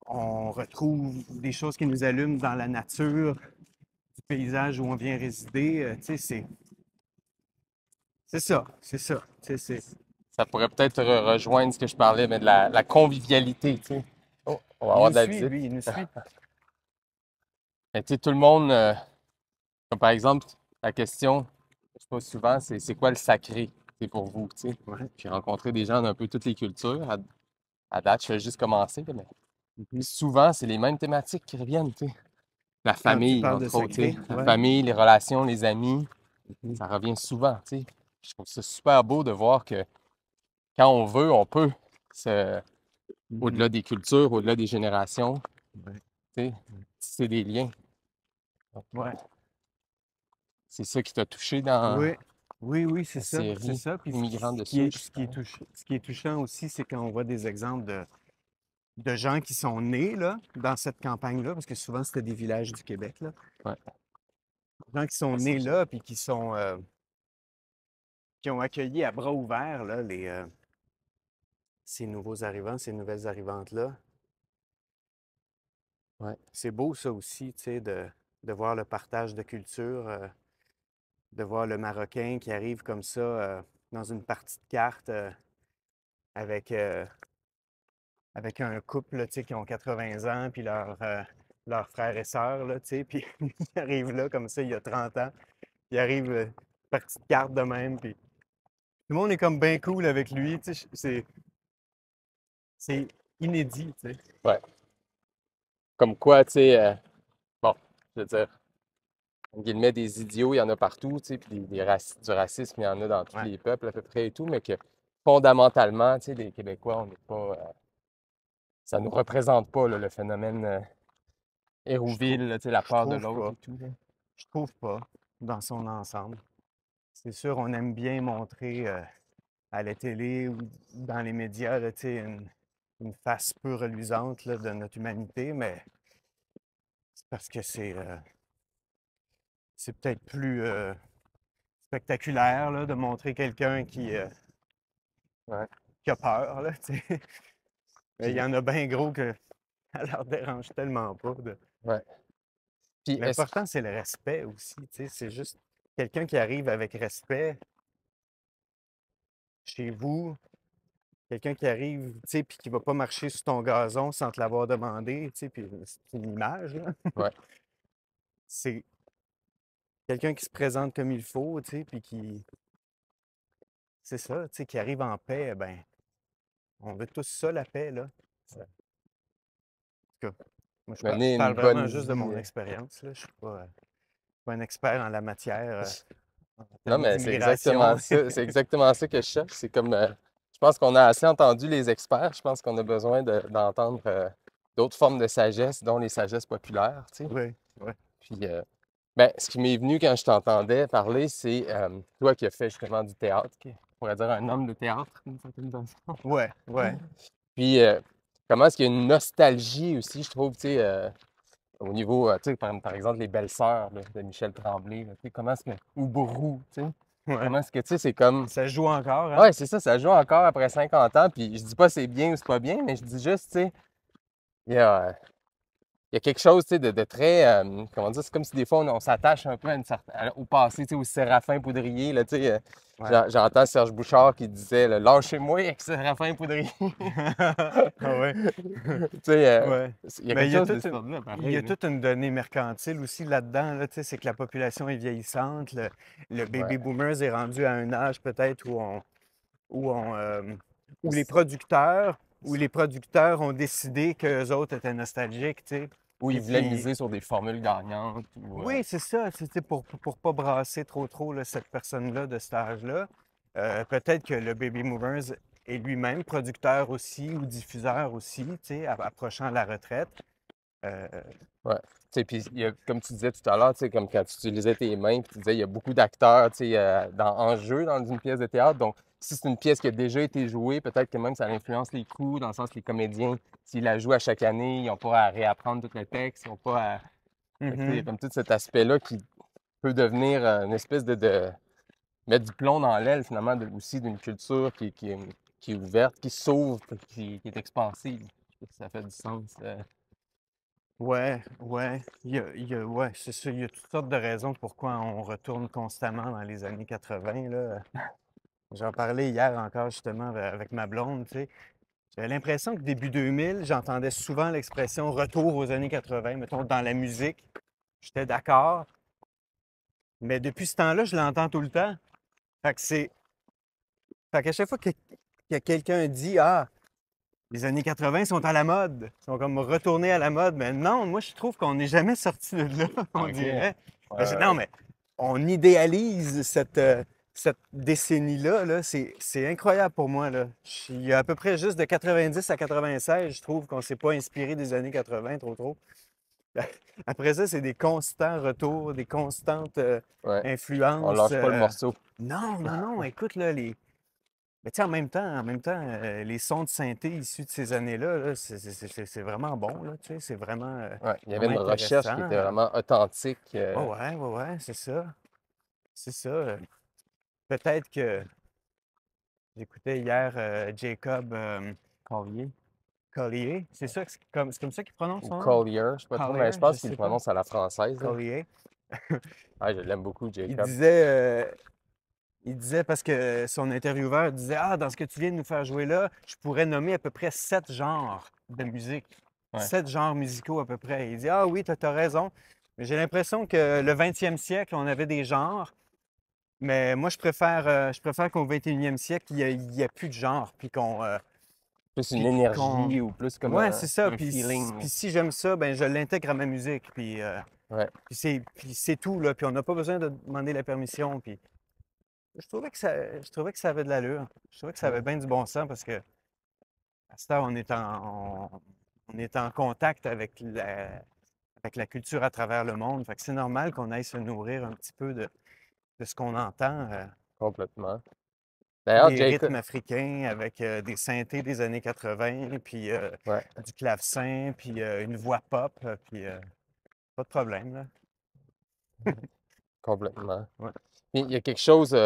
on retrouve des choses qui nous allument dans la nature, du paysage où on vient résider. Tu sais, c'est ça. C'est ça. Tu sais, Ça pourrait peut-être rejoindre ce que je parlais, mais de la convivialité, tu sais. Oh, on va il avoir nous de la suit, visite. lui. Il nous suit. Mais tu sais, tout le monde, comme par exemple, la question, je pose souvent, c'est quoi le sacré, c'est pour vous, tu sais. Ouais. J'ai rencontré des gens d'un peu toutes les cultures. À date, je fais juste commencer, là, mais Mhm. souvent, c'est les mêmes thématiques qui reviennent, tu sais. La Quand tu famille, parles de entre autres, tu sacré, sais. La ouais. famille, les relations, les amis, Mhm. ça revient souvent, tu sais. Je trouve ça super beau de voir que quand on veut, on peut se, au-delà des cultures, au-delà des générations, Ouais. tu sais, c'est des liens. Ouais. C'est ça qui t'a touché dans Oui, oui, oui, c'est la ça, c'est série ça. Puis Immigrants de souche. ce qui est touchant aussi, c'est quand on voit des exemples de gens qui sont nés là, dans cette campagne-là, parce que souvent c'était des villages du Québec, là. Ouais. Des gens qui sont nés là, puis qui ont accueilli à bras ouverts là, ces nouveaux arrivants, ces nouvelles arrivantes-là. Ouais. C'est beau ça aussi, tu sais, de voir le partage de culture, de voir le Marocain qui arrive comme ça dans une partie de cartes avec, avec un couple là, tu sais, qui ont 80 ans, puis leurs frères et sœurs, là, tu sais, puis il arrive là comme ça, il y a 30 ans, il arrive partie de cartes de même, puis tout le monde est comme bien cool avec lui, tu sais, c'est inédit, tu sais. Ouais. Comme quoi, tu sais, bon, je veux dire, en guillemets, des idiots, il y en a partout, tu sais, puis du racisme, il y en a dans tous Ouais. les peuples à peu près et tout, mais que fondamentalement, tu sais, les Québécois, on n'est pas, ça nous représente pas, là, le phénomène Je trouve, Hérouville, là, tu sais, la je peur de trouve l'autre pas. et tout, là. Je trouve pas, dans son ensemble. C'est sûr, on aime bien montrer à la télé ou dans les médias, là, tu sais, une face peu reluisante là, de notre humanité, mais c'est parce que c'est peut-être plus spectaculaire là, de montrer quelqu'un Ouais. qui a peur, là, tu sais. Mais il y Puis, en a bien gros que ça leur dérange tellement pas. ouais. Puis, est-ce que, L'important, c'est le respect aussi, tu sais. C'est juste quelqu'un qui arrive avec respect chez vous, quelqu'un qui arrive, tu sais, puis qui va pas marcher sur ton gazon sans te l'avoir demandé, tu sais, puis c'est une image, là. ouais, C'est quelqu'un qui se présente comme il faut, tu sais, puis c'est ça, tu sais, qui arrive en paix, ben, on veut tous ça, la paix, là. En tout cas, moi, je mener parle une bonne vraiment juste de vie. mon expérience, là. Je suis pas un expert en la matière, en Non, termes mais c'est exactement d'immigration. ça. C'est exactement ça que je cherche. C'est comme, je pense qu'on a assez entendu les experts. Je pense qu'on a besoin d'entendre d'autres formes de sagesse, dont les sagesses populaires, tu sais. Oui, oui. Puis, ben, ce qui m'est venu quand je t'entendais parler, c'est toi qui as fait justement du théâtre, qui, on pourrait dire un homme de théâtre, d'une certaine façon. Ouais, ouais. Puis, comment est-ce qu'il y a une nostalgie aussi, je trouve, tu sais, au niveau, tu sais, par exemple, les belles-sœurs là, de Michel Tremblay, là, tu sais, comment est-ce que, ou Bourroux, tu sais, Ouais. comment est-ce que, tu sais, c'est comme, Ça joue encore, hein? ouais, c'est ça joue encore après 50 ans, puis je dis pas c'est bien ou c'est pas bien, mais je dis juste, tu sais, il y a, il y a quelque chose, tu sais, de très, comment dire, c'est comme si des fois on s'attache un peu à au passé, tu sais, au Séraphin Poudrier, là, tu sais, Ouais. j'entends Serge Bouchard qui disait, là, lâchez-moi avec Séraphin Poudrier. Ah ouais. Tu sais, Ouais. il y a Mais quelque chose de cet ordre-là, il y pareil, a là. toute une donnée mercantile aussi là-dedans, là, tu sais, c'est que la population est vieillissante. Le Ouais, baby boomers est rendu à un âge peut-être où on où les producteurs ont décidé qu'eux autres étaient nostalgiques, tu sais. où Puis il voulait qui miser sur des formules gagnantes, ou, oui, c'est ça, c'était pour pas brasser trop là, cette personne-là de cet âge-là. Peut-être que le baby boomers est lui-même producteur aussi ou diffuseur aussi, tu sais, approchant la retraite. Euh, ouais. Tu sais, puis comme tu disais tout à l'heure, tu sais, comme quand tu utilisais tes mains, puis tu disais, il y a beaucoup d'acteurs, tu sais, en jeu dans une pièce de théâtre. Donc, si c'est une pièce qui a déjà été jouée, peut-être que même ça influence les coups, dans le sens que les comédiens, s'ils la jouent à chaque année, ils n'ont pas à réapprendre tout le texte, ils n'ont pas à... Fait que, tu sais, il y a mhm. comme tout cet aspect-là qui peut devenir une espèce de mettre du plomb dans l'aile, finalement, aussi d'une culture qui est ouverte, qui s'ouvre, qui est expansive. Je sais pas si ça fait du sens. Ouais, ouais. Ouais, c'est ça. Il y a toutes sortes de raisons pourquoi on retourne constamment dans les années 80, là. J'en parlais hier encore justement avec ma blonde, tu sais. J'avais l'impression que début 2000, j'entendais souvent l'expression retour aux années 80, mettons, dans la musique. J'étais d'accord. Mais depuis ce temps-là, je l'entends tout le temps. Fait que c'est. Fait qu'à chaque fois que quelqu'un dit ah, les années 80 sont à la mode, sont comme retournés à la mode, mais non, moi je trouve qu'on n'est jamais sorti de là, on OK. dirait. Ouais, Ben, non, ouais. mais on idéalise cette décennie-là, là, c'est incroyable pour moi, là. Il y a à peu près juste de 90 à 96, je trouve qu'on s'est pas inspiré des années 80 trop trop. Après ça, c'est des constants retours, des constantes Ouais. On influences. lâche pas le morceau. Non, non, non, écoute, là, mais tu sais, en même temps, les sons de synthé issus de ces années-là, là, c'est vraiment bon, là, tu sais, c'est vraiment, Ouais. Il y avait vraiment une recherche intéressant. qui était vraiment authentique. Ouais, ouais, ouais, ouais, c'est ça. C'est ça. Peut-être que j'écoutais hier Jacob Collier. Collier. C'est comme ça qu'il prononce Ou son nom? Collier, je sais pas trop, mais Collier, je je pense qu'il sais le pas. prononce à la française, là. Collier. Ah, je l'aime beaucoup, Il Jacob. disait, il disait parce que son intervieweur disait, ah, dans ce que tu viens de nous faire jouer là, je pourrais nommer à peu près 7 genres de musique. Ouais. 7 genres musicaux à peu près. Il dit, ah oui, t'as raison. Mais j'ai l'impression que le 20e siècle, on avait des genres. Mais moi, je préfère qu'au 21e siècle, il y a plus de genre, puis Plus une puis qu'on... énergie ou plus comme Ouais, c'est ça. un feeling. Puis si j'aime ça, ben je l'intègre à ma musique. Ouais, Puis c'est tout, là. Puis on n'a pas besoin de demander la permission. Puis je trouvais que ça avait de l'allure. Je trouvais que ça avait ouais, bien du bon sens parce que à cette heure, on est en contact avec la culture à travers le monde. Fait que c'est normal qu'on aille se nourrir un petit peu de ce qu'on entend. complètement. D'ailleurs, Des Jacob, rythmes africains avec des synthés des années 80, puis ouais, du clavecin, puis une voix pop, puis pas de problème, là. complètement. Ouais, Puis, il y a quelque chose.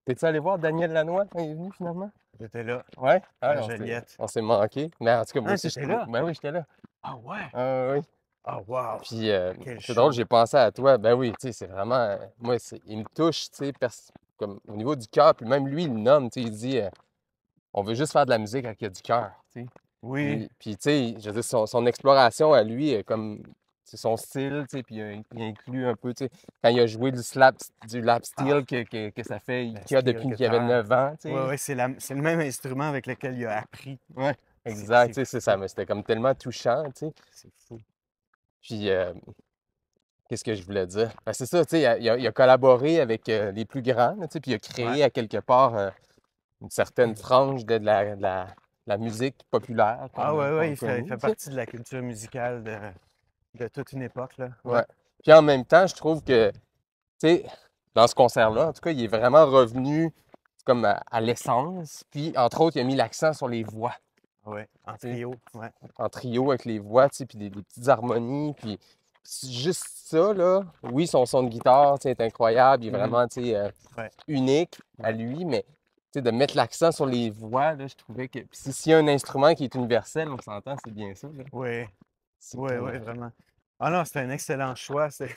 T'es-tu allé voir Daniel Lanois quand il est venu finalement? j'étais là, Ouais? à Ah, Joliette. on s'est manqué. Mais en tout cas, moi Ah, aussi, t'étais là? ben oui, j'étais là. Ah ouais! Ah oui. Ah wow! Puis, Quel c'est drôle, show! j'ai pensé à toi. Ben oui, tu sais, c'est vraiment. Moi, il me touche, tu sais, comme au niveau du cœur. Puis même lui, il le nomme, tu sais, il dit on veut juste faire de la musique avec du cœur, tu sais. Oui, Puis tu sais, je veux dire, son exploration à lui, comme c'est son style, tu sais, puis il inclut un peu, tu sais, quand il a joué du lap ah, steel que ça fait la qu'il a steel depuis qu'il avait guitar. 9 ans, tu Ouais, sais. ouais, c'est le même instrument avec lequel il a appris. Ouais, C'est exact, c'est tu sais, fou, c'était comme tellement touchant, tu sais. c'est fou. Puis, qu'est-ce que je voulais dire? Ben, c'est ça, tu sais, il a collaboré avec les plus grands, tu sais, puis il a Ouais. créé à quelque part une certaine frange de la musique populaire Ah ouais, ouais, qu'on il fait, il connaît, fait tu sais. partie de la culture musicale de toute une époque, là. Ouais. Ouais. Puis en même temps, je trouve que, tu sais, dans ce concert-là, en tout cas, il est vraiment revenu comme à l'essence. Puis, entre autres, il a mis l'accent sur les voix, Ouais, en tu sais, trio, ouais. en trio avec les voix, tu sais, puis des petites harmonies. Puis, juste ça, là, oui, son son de guitare, tu sais, est incroyable. Il est Mhm. vraiment, tu sais, Ouais, unique à ouais. lui, mais, tu sais, de mettre l'accent sur les voix, là, je trouvais que. Puis, s'il y a un instrument qui est universel, on s'entend, c'est bien ça, là. Ouais, C'est ouais, comme. ouais, vraiment. Ah non, c'était un excellent choix. C'est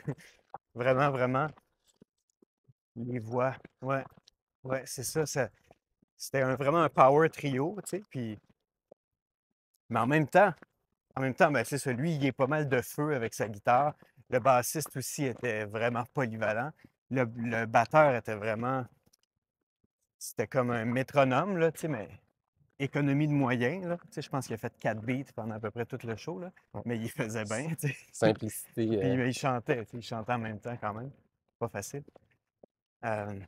vraiment, vraiment. Les voix. Ouais, ouais, c'est ça. C'était vraiment un power trio, tu sais. Mais en même temps, ben, c'est ça. Lui, il est pas mal de feu avec sa guitare. Le bassiste aussi était vraiment polyvalent. Le batteur était vraiment. C'était comme un métronome, là, tu sais, mais économie de moyens, là. Tu sais, je pense qu'il a fait 4 beats pendant à peu près tout le show, là. Ouais. Mais il faisait bien, tu sais. Simplicité. Puis il chantait, tu sais, il chantait en même temps quand même. Pas facile. Euh,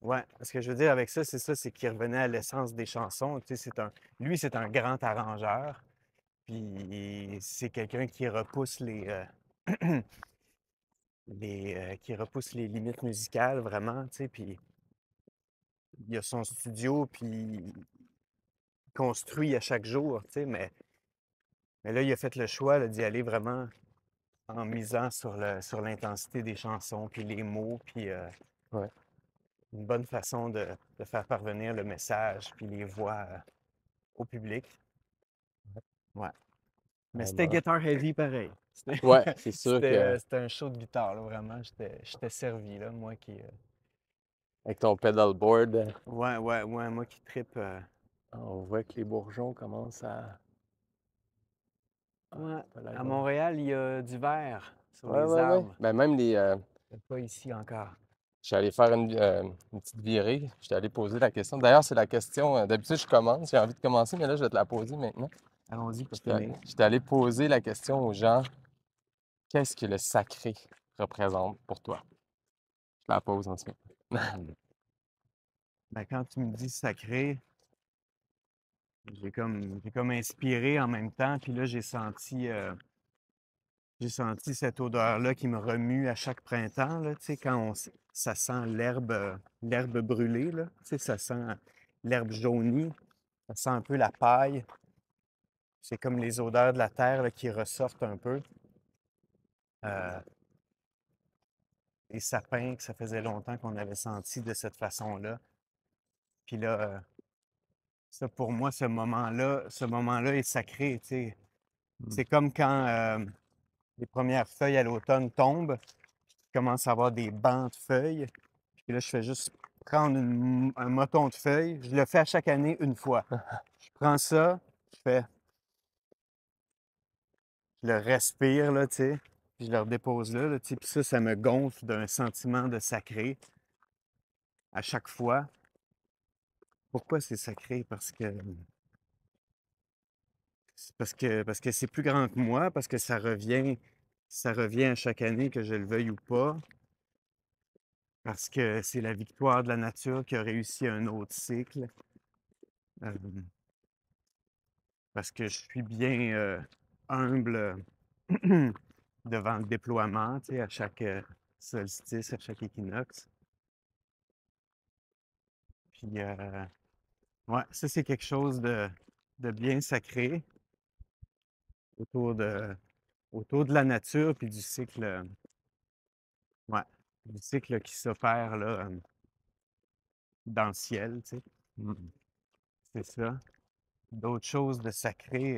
ouais, ce que je veux dire avec ça, c'est qu'il revenait à l'essence des chansons. Tu sais, lui, c'est un grand arrangeur. Puis c'est quelqu'un qui repousse les limites musicales vraiment, tu sais. Puis il a son studio, puis il construit à chaque jour, tu sais. Mais là, il a fait le choix là, d'y aller vraiment en misant sur l'intensité des chansons, puis les mots, puis Ouais. une bonne façon de faire parvenir le message, puis les voix au public. Ouais. Mais c'était Vraiment. guitar heavy pareil. C'était Ouais, c'est sûr c'était, que c'était un show de guitare, là, vraiment. J'étais servi, là, moi qui. avec ton pedalboard, Ouais, ouais, ouais, moi qui trippe. on voit que les bourgeons commencent à. Ah, Ouais. ça a l'air À bon. Montréal, il y a du verre sur Ouais, les ouais, ouais. arbres. Ben même les. Pas ici encore. Je suis allé faire une petite virée. J'étais allé poser la question. D'ailleurs, c'est la question. D'habitude, je commence. J'ai envie de commencer, mais là, je vais te la poser maintenant. Allons-y pour J'étais allé, finir. j'étais allé poser la question aux gens. Qu'est-ce que le sacré représente pour toi? Je la pose en ce moment. Ben, quand tu me dis sacré, j'ai comme inspiré en même temps, puis là, j'ai senti cette odeur-là qui me remue à chaque printemps, là, tu sais, ça sent l'herbe brûlée, là, tu sais, ça sent l'herbe jaunie, ça sent un peu la paille. C'est comme les odeurs de la terre là, qui ressortent un peu. Euh, les sapins que ça faisait longtemps qu'on avait senti de cette façon-là. Puis là, ça pour moi, ce moment-là est sacré, tu sais. Mm. C'est comme quand les premières feuilles à l'automne tombent, il commence à avoir des bancs de feuilles. Puis là, je fais juste prendre un moton de feuilles. Je le fais à chaque année une fois. Je prends ça, je fais, je le respire, là, tu sais, puis je le redépose là, tu sais, puis ça me gonfle d'un sentiment de sacré à chaque fois. Pourquoi c'est sacré? Parce que c'est plus grand que moi, parce que ça revient à chaque année que je le veuille ou pas, parce que c'est la victoire de la nature qui a réussi un autre cycle, euh, parce que je suis bien humble devant le déploiement, tu sais, à chaque solstice, à chaque équinoxe. Puis, ouais, ça, c'est quelque chose de bien sacré autour de, autour de la nature, puis du cycle, ouais, du cycle qui s'opère là, dans le ciel, tu sais. Mm. C'est ça. D'autres choses de sacré,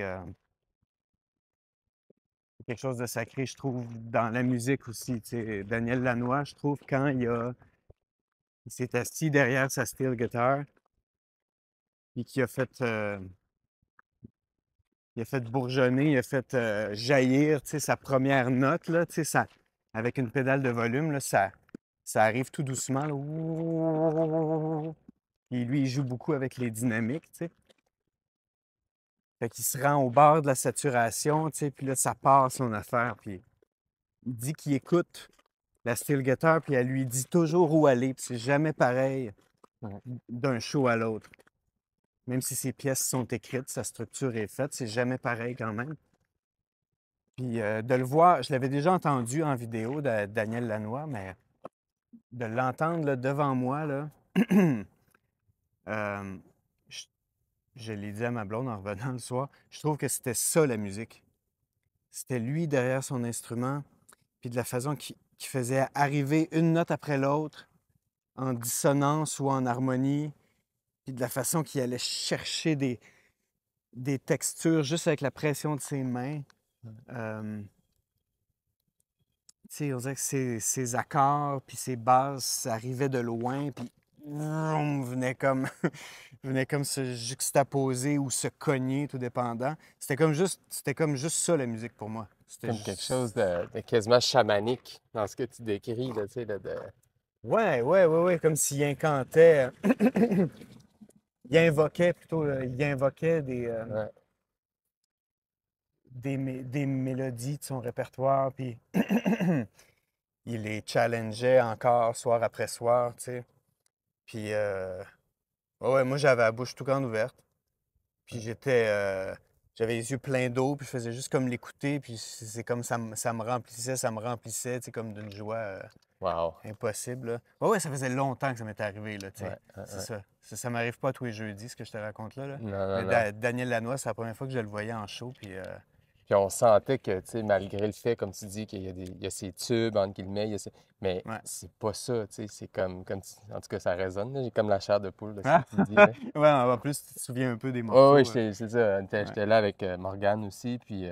quelque chose de sacré, je trouve, dans la musique aussi, tu sais. Daniel Lanois, je trouve, quand il s'est assis derrière sa steel guitar, puis il a fait bourgeonner, il a fait jaillir, tu sais, sa première note, là, tu sais, avec une pédale de volume, là, ça arrive tout doucement, là. Ouh. Puis lui, il joue beaucoup avec les dynamiques, tu sais. Fait qu'il se rend au bord de la saturation, tu sais, puis là, ça part son affaire, puis il dit qu'il écoute la steel guitar, puis elle lui dit toujours où aller, puis c'est jamais pareil Ouais. d'un show à l'autre. Même si ses pièces sont écrites, sa structure est faite, c'est jamais pareil quand même. Puis de le voir, je l'avais déjà entendu en vidéo de Daniel Lanois, mais de l'entendre là, devant moi, là, euh, je, je l'ai dit à ma blonde en revenant le soir, je trouve que c'était ça la musique. C'était lui derrière son instrument, puis de la façon qu'il faisait arriver une note après l'autre, en dissonance ou en harmonie, puis de la façon qu'il allait chercher des textures juste avec la pression de ses mains. Euh, Tu sais, on dirait que ses accords puis ses basses, ça arrivait de loin, puis vroom, venait comme se juxtaposer ou se cogner, tout dépendant. C'était comme juste ça, la musique, pour moi. C'était Comme quelque chose juste... de quasiment chamanique dans ce que tu décris, là, tu sais, Ouais, comme s'il incantait... il invoquait, plutôt, il invoquait ouais. des mélodies de son répertoire, puis il les challengeait encore, soir après soir, tu sais. Puis... ouais, moi, j'avais la bouche tout grande ouverte. Puis j'avais les yeux pleins d'eau, puis je faisais juste comme l'écouter, puis c'est comme ça me remplissait, tu sais, comme d'une joie Wow. impossible, là. Ouais, ça faisait longtemps que ça m'était arrivé, là, tu sais. Ouais, ouais, C'est ouais. ça. Ça m'arrive pas tous les jeudis, ce que je te raconte là, là. Non, non, Mais non. Daniel Lanois, c'est la première fois que je le voyais en show, puis Puis on sentait que, tu sais, malgré le fait, comme tu dis, il y a ces tubes, entre guillemets, mais ouais. c'est pas ça, tu sais, c'est en tout cas, ça résonne, là. J'ai comme la chair de poule de ce que Ah! tu dis, là. Ouais, en plus, tu te souviens un peu des Ouais, ouais, morceaux. c'est ça. Ouais. J'étais là avec Morgane aussi, puis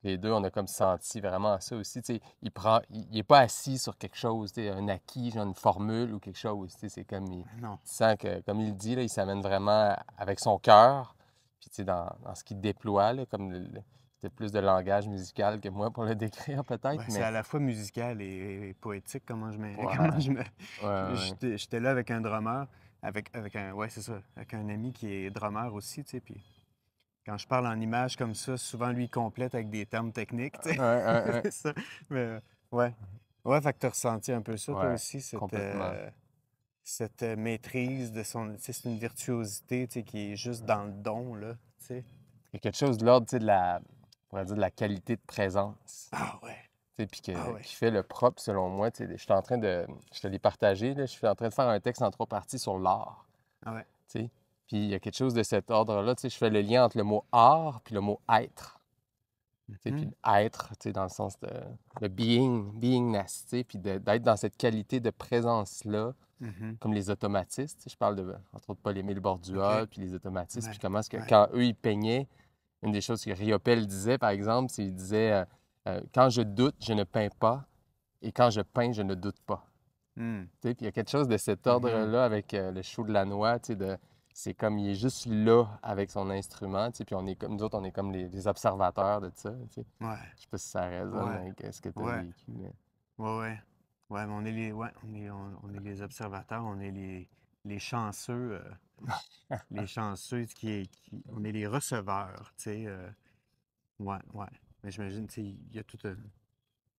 les deux, on a comme senti vraiment ça aussi. Tu sais, il est pas assis sur quelque chose, tu sais, un acquis, genre une formule ou quelque chose. Tu sais, c'est comme, Non. tu sens que, comme il le dit, là, il s'amène vraiment avec son cœur, puis tu sais, dans ce qu'il déploie, là, comme c'est plus de langage musical que moi pour le décrire peut-être, Ben, c'est mais à la fois musical et poétique, comment je me... comment ouais, je me... ouais, ouais. J'étais là avec un drummer, avec un... Ouais, c'est ça, avec un ami qui est drummer aussi, tu sais, puis quand je parle en images comme ça, souvent lui il complète avec des termes techniques, tu sais. Ouais, ouais, ouais, C'est ça. Mais ouais. Ouais, fait que t'as ressenti un peu ça, toi ouais, aussi, cette, complètement. cette maîtrise de son... Tu sais, c'est une virtuosité, tu sais, qui est juste dans le don, là, tu sais. Il y a quelque chose de l'ordre, tu sais, on pourrait dire de la qualité de présence. Ah ouais, Tu sais, puis ah ouais. qui fait le propre, selon moi. Tu sais, je te l'ai partagé, là, je suis en train de faire un texte en 3 parties sur l'art. Ah ouais. Tu sais. Puis il y a quelque chose de cet ordre-là. Tu sais, je fais le lien entre le mot art puis le mot être. Tu sais, puis être, tu sais, dans le sens de beingness, tu sais, puis d'être dans cette qualité de présence-là, Mhm. comme les automatistes. Tu sais, je parle entre autres, Paul-Émile Bordua, OK. puis les automatistes, Ouais, puis comment est-ce que, ouais. quand eux, ils peignaient, une des choses que Riopelle disait, par exemple, c'est qu'il disait quand je doute, je ne peins pas, et quand je peins, je ne doute pas. Hmm. Tu sais, puis il y a quelque chose de cet Mhm. ordre-là avec le show de la noix, tu sais, c'est comme il est juste là avec son instrument, tu sais, puis on est comme nous autres, on est comme les observateurs de ça, tu sais. Ouais, Je sais pas si ça résonne ouais, avec ce que tu as ouais, vécu, mais... ouais, ouais. Ouais, mais on est les, ouais, on est les observateurs, on est les chanceux, on est les receveurs, tu sais. Ouais, ouais. Mais j'imagine, tu sais, il y a tout un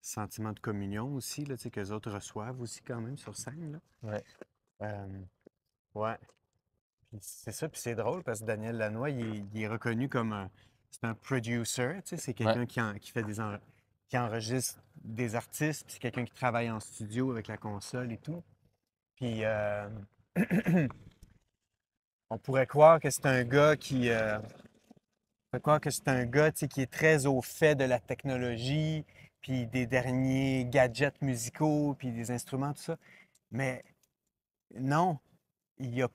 sentiment de communion aussi, là, tu sais, que les autres reçoivent aussi quand même sur scène, là. Ouais. Ouais. Puis c'est ça, puis c'est drôle parce que Daniel Lanois, il est reconnu comme c'est un producer, tu sais, c'est Ouais. quelqu'un qui fait qui enregistre des artistes, puis c'est quelqu'un qui travaille en studio avec la console et tout. Puis on pourrait croire que c'est un gars on pourrait croire que c'est un gars, tu sais, qui est très au fait de la technologie, puis des derniers gadgets musicaux, puis des instruments, tout ça. Mais non, il y a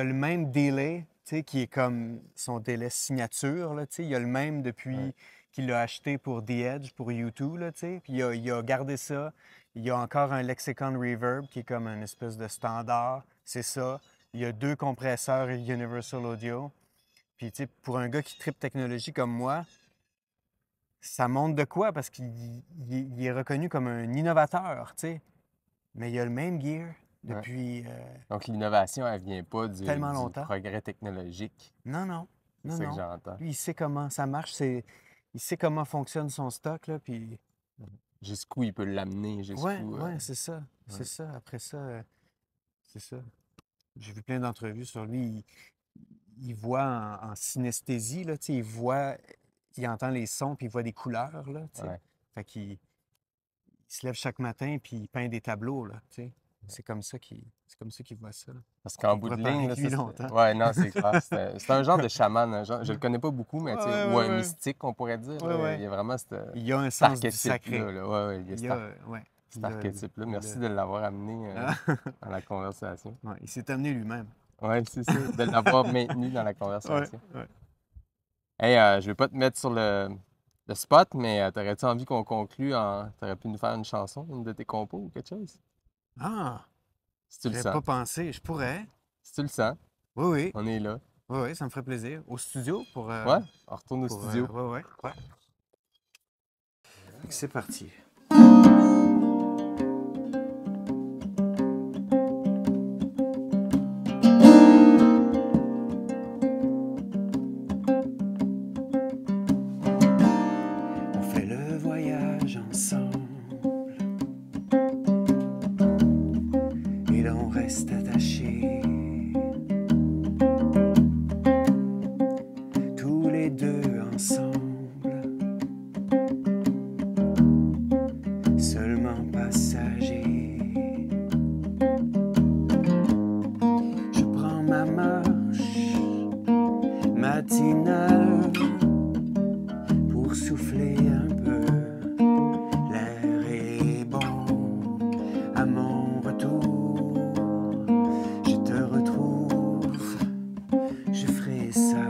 le même délai, tu sais, qui est comme son délai signature, là, tu sais. Il y a le même Ouais. depuis qu'il l'a acheté pour The Edge, pour YouTube, là, tu sais. Puis il a gardé ça. Il y a encore un Lexicon Reverb qui est comme une espèce de standard. C'est ça. Il y a 2 compresseurs Universal Audio. Puis, tu sais, pour un gars qui tripe technologie comme moi, ça montre de quoi? Parce qu'il est reconnu comme un innovateur, tu sais. Mais il a le même gear Ouais. depuis Donc l'innovation, elle vient pas tellement du longtemps. progrès technologique. Non, non, C'est non, ça que non. j'entends. Lui, il sait comment ça marche, il sait comment fonctionne son stock, là, puis... Jusqu'où il peut l'amener, Ouais, jusqu'où... ouais, c'est ça, c'est ouais. ça. Après ça, c'est ça. J'ai vu plein d'entrevues sur lui. Il voit en synesthésie, là, tu sais, il entend les sons, puis il voit des couleurs, là, tu sais. Ouais. Fait qu'il il se lève chaque matin, puis il peint des tableaux, là, tu sais. C'est comme ça qu'il voit ça. Parce qu'en On bout de pourrait parler ligne, là, avec lui longtemps. ouais, non, c'est clair. C'est un genre de chaman. Je le connais pas beaucoup, mais Ouais, tu sais, ouais, ou un ouais. mystique, on pourrait dire. Ouais, Là. Il ouais. y a vraiment Il y a un cet sens du archétype-là. sacré. Là. Ouais, ouais, il y a Il y a, ouais. cet archétype-là. Merci de l'avoir amené Ah. dans la conversation. Ouais, il s'est amené lui-même. Ouais, c'est ça, de l'avoir maintenu dans la Ouais, conversation. ouais. Hey, je vais pas te mettre sur le spot, mais t'aurais-tu envie qu'on conclue en... T'aurais pu nous faire une chanson, une de tes compos ou quelque chose? Ah, Si tu le j'avais sens. pas pensé. Je pourrais. Si tu le sens, Oui, oui. on est là. Oui, oui, ça me ferait plaisir. Au studio Ouais, on retourne au pour studio. ouais, ouais, ouais. Fait que c'est parti. On fait le voyage ensemble et l'on reste attaché. Tous les deux ensemble, seulement passagers. Je prends ma marche matinale pour souffler un peu. L'air est bon à mon retour. Je te retrouve, je ferai ça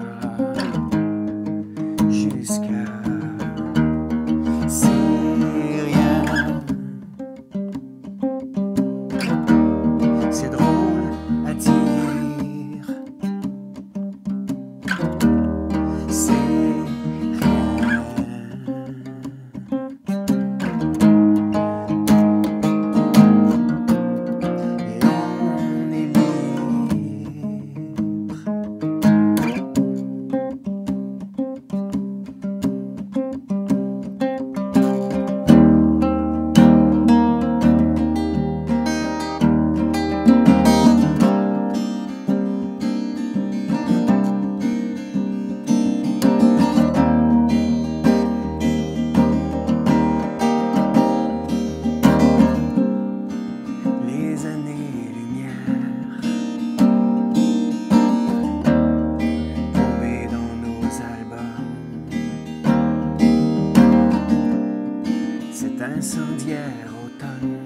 incendiaire automne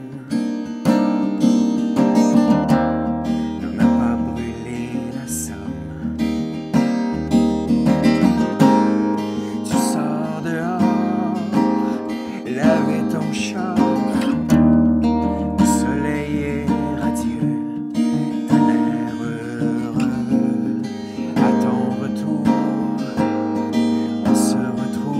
n'en a pas brûlé la somme. Tu sors dehors, laver ton char, le soleil est radieux, t'as l'air heureux. À ton retour, on se retrouve.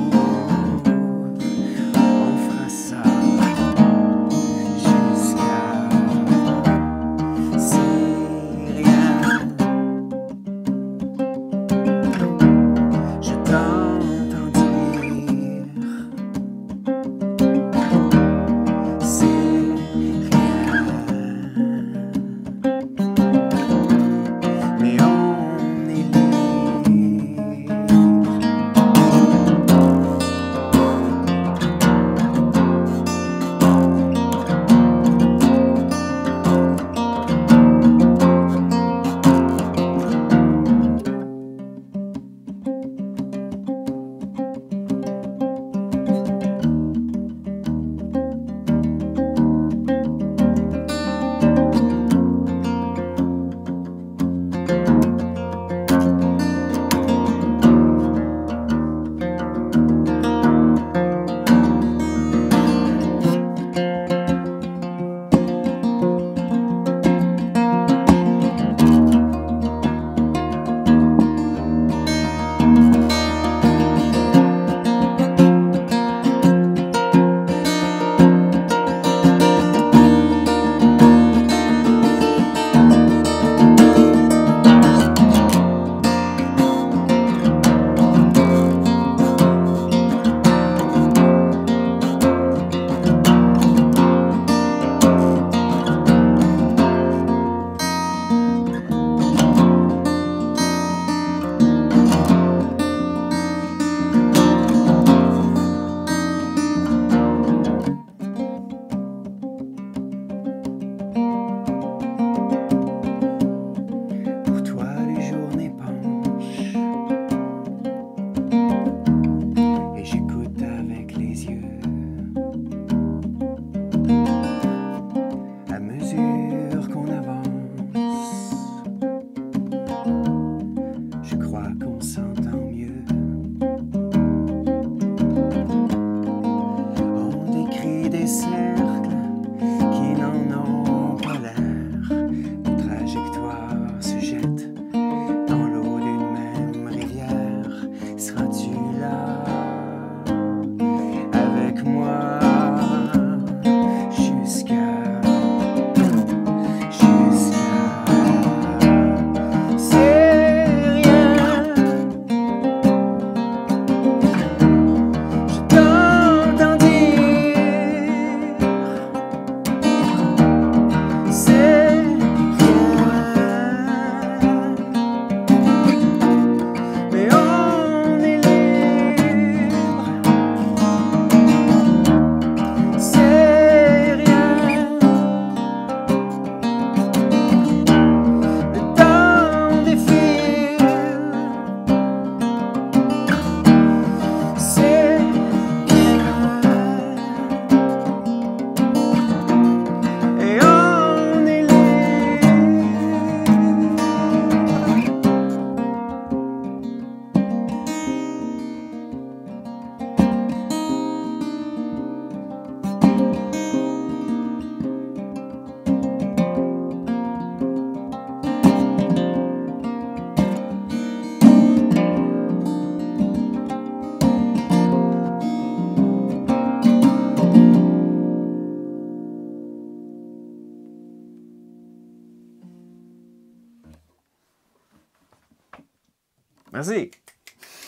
Merci.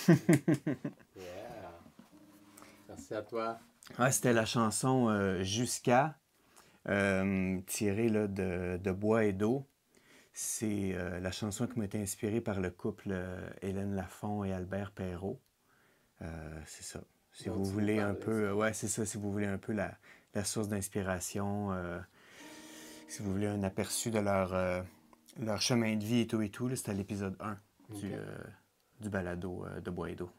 Yeah. Merci à toi. Ouais, c'était la chanson Jusqu'à, tirée là, de Bois et d'eau. C'est la chanson qui m'a été inspirée par le couple Hélène Lafont et Albert Perrault. C'est ça. Si vous voulez un peu, ouais, c'est ça. Si vous voulez un peu la source d'inspiration, si vous voulez un aperçu de leur chemin de vie et tout, c'était à l'épisode 1 du balado de Bois et d'eau.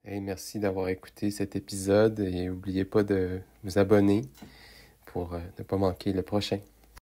Hey, merci d'avoir écouté cet épisode et n'oubliez pas de vous abonner pour ne pas manquer le prochain.